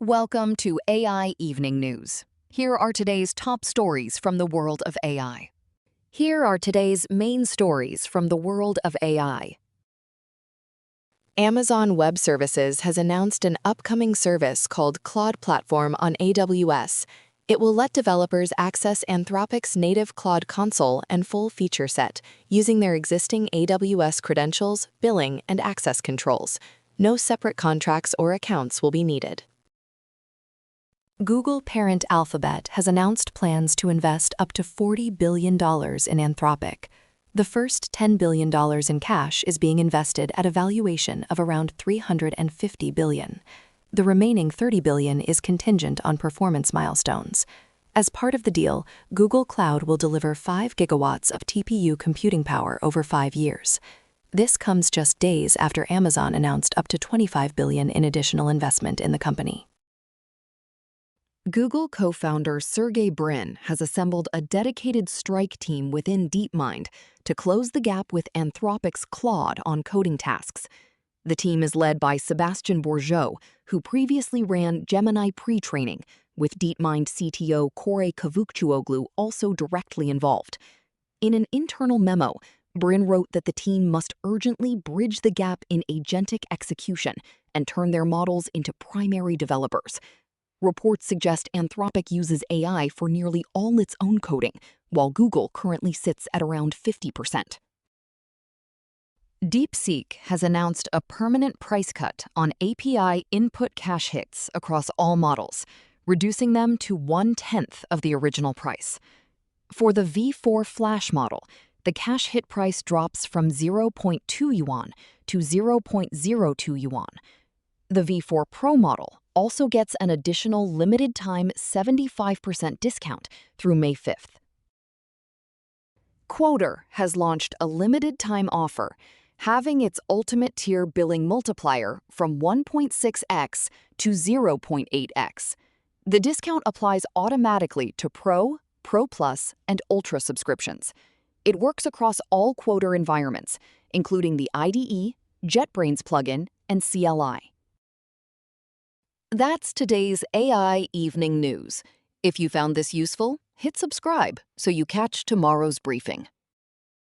Welcome to AI Evening News. Here are today's top stories from the world of AI. Here are today's main stories from the world of AI. Amazon Web Services has announced an upcoming service called Claude Platform on AWS. It will let developers access Anthropic's native Claude console and full feature set using their existing AWS credentials, billing, and access controls. No separate contracts or accounts will be needed. Google parent Alphabet has announced plans to invest up to $40 billion in Anthropic. The first $10 billion in cash is being invested at a valuation of around $350 billion. The remaining $30 billion is contingent on performance milestones. As part of the deal, Google Cloud will deliver 5 gigawatts of TPU computing power over 5 years. This comes just days after Amazon announced up to $25 billion in additional investment in the company. Google co-founder Sergey Brin has assembled a dedicated strike team within DeepMind to close the gap with Anthropic's Claude on coding tasks. The team is led by Sebastian Bourgeot, who previously ran Gemini pre-training, with DeepMind CTO Qoder Kavukcuoglu also directly involved. In an internal memo, Brin wrote that the team must urgently bridge the gap in agentic execution and turn their models into primary developers. Reports suggest Anthropic uses AI for nearly all its own coding, while Google currently sits at around 50%. DeepSeek has announced a permanent price cut on API input cache hits across all models, reducing them to 1/10 of the original price. For the V4 Flash model, the cache hit price drops from 0.2 yuan to 0.02 yuan. The V4 Pro model also gets an additional limited-time 75% discount through May 5th. Qoder has launched a limited-time offer, halving its ultimate tier billing multiplier from 1.6x to 0.8x. The discount applies automatically to Pro, Pro Plus, and Ultra subscriptions. It works across all Qoder environments, including the IDE, JetBrains plugin, and CLI. That's today's AI Evening News. If you found this useful, hit subscribe so you catch tomorrow's briefing.